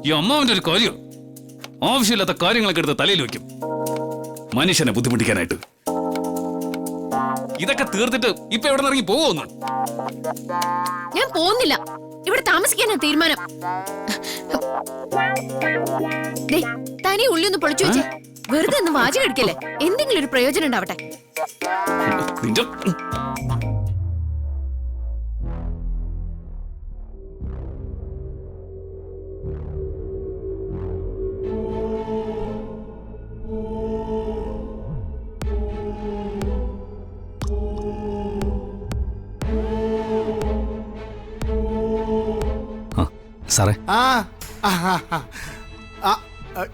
ഈ അമ്മാവന്റെ ഒരു കാര്യം ആവശ്യമില്ലാത്ത കാര്യങ്ങളൊക്കെ എടുത്ത് തലയിൽ വെക്കും, മനുഷ്യനെ ബുദ്ധിമുട്ടിക്കാനായിട്ട്. ഇതൊക്കെ തീർത്തിട്ട് ഇപ്പൊ എവിടെ നിന്ന് ഇറങ്ങി പോവോന്ന്? ഞാൻ പോകുന്നില്ല, ഇവിടെ താമസിക്കാനാ തീരുമാനം. തനി ഉള്ളി ഒന്ന് പൊളിച്ചു വെച്ചേ, വെറുതെ ഒന്ന് വാചകം എടുക്കല്ലേ, എന്തെങ്കിലും ഒരു പ്രയോജനം ഉണ്ടാവട്ടെ. നിന്റെ സാറേ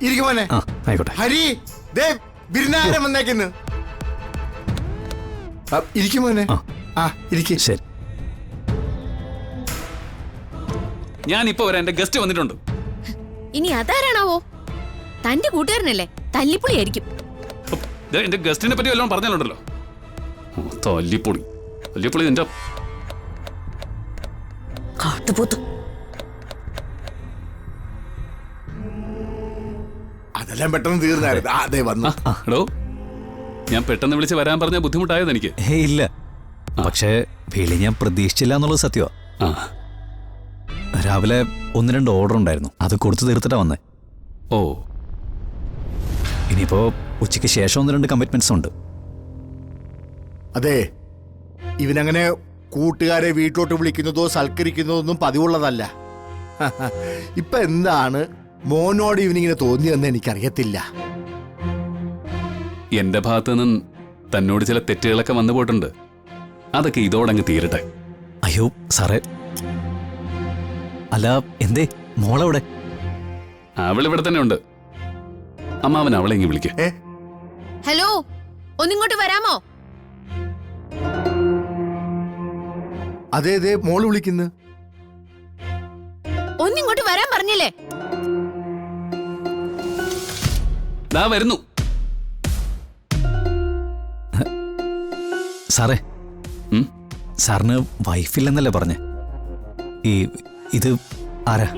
ഇരിക്കുമോനെ. ആയിക്കോട്ടെ. ഹരി ദേ ബിരുദാരം വന്നേക്കുന്നു. ഇരിക്കുമോനെ. ഇരിക്കും. ശരി. ഞാൻ ഇപ്പൊ വരാം, എന്റെ ഗസ്റ്റ് വന്നിട്ടുണ്ട്. ഇനി അതാരാണാവോ? തന്റെ കൂട്ടുകാരനല്ലേ, തല്ലിപ്പൊളിയായിരിക്കും. എന്റെ ഗസ്റ്റിനെ പറ്റി വല്ലതും പറഞ്ഞാലുണ്ടല്ലോ. തല്ലിപ്പൊളി തല്ലിപ്പൊളി എന്റെ കാട്ടുപോത്തു. അതെല്ലാം പെട്ടെന്ന് തീർന്നായിരുന്നു. അതെ വന്നു. ഹലോ, ഞാൻ പെട്ടെന്ന് വിളിച്ച് വരാൻ പറഞ്ഞ ബുദ്ധിമുട്ടായത് എനിക്ക്. ഇല്ല, പക്ഷേ വിളി ഞാൻ പ്രതീക്ഷിച്ചില്ല എന്നുള്ളത് സത്യമാ. രാവിലെ 1-2 ഓർഡർ ഉണ്ടായിരുന്നു, അത് കൊടുത്തു തീർത്തിട്ടാ വന്നേ. ഓ, ഇനിയിപ്പോ ഉച്ചയ്ക്ക് ശേഷം 1-2 കമ്മിറ്റ്മെന്റ്സ് ഉണ്ട്. അതെ, ഇവനങ്ങനെ കൂട്ടുകാരെ വീട്ടിലോട്ട് വിളിക്കുന്നതോ സൽക്കരിക്കുന്നതോ ഒന്നും പതിവുള്ളതല്ല. ഇപ്പൊ എന്താണ് മോനോട് ഇവനിങ്ങനെ തോന്നിയെന്ന് എനിക്കറിയത്തില്ല. എന്റെ ഭാഗത്തു നിന്നും തന്നോട് ചില തെറ്റുകളൊക്കെ വന്നു പോയിട്ടുണ്ട്, അതൊക്കെ ഇതോടങ്ങ് തീരട്ടെ. അയ്യോ സാറേ, അല്ല എന്തേ മോളെവിടെ? അവളിവിടെ തന്നെ ഉണ്ട്. അമ്മാവൻ അവളെ ഇങ്ങ് വിളിക്കേ. ഹലോ, ഒന്നിങ്ങോട്ട് വരാമോ? അതെ അതെ, മോള് വിളിക്കുന്നു. ഒന്നിങ്ങോട്ട് വരാൻ പറഞ്ഞില്ലേ? ദാ വരുന്നു. സാറേ, സാറിന് വൈഫില്ലെന്നല്ലേ പറഞ്ഞേ? ഇത് ആരാ?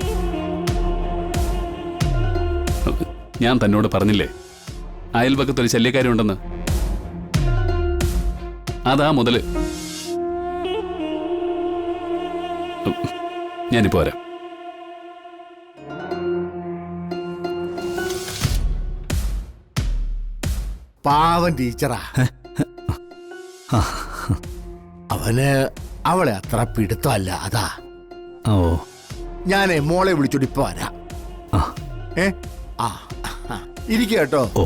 ഞാൻ തന്നോട് പറഞ്ഞില്ലേ അയൽപക്കത്തൊരു ശല്യക്കാരുണ്ടെന്ന്? അതാ മുതല്. ഞാനിപ്പോ വരാം. പാവൻ ടീച്ചറാ. അവന് അവളെ അത്ര പിടുത്തമല്ല, അതാ. ഓ, ഞാനേ മോളെ വിളിച്ചോണ്ട് ഇപ്പൊ വരാം. ഇരിക്കുക കേട്ടോ. ഓ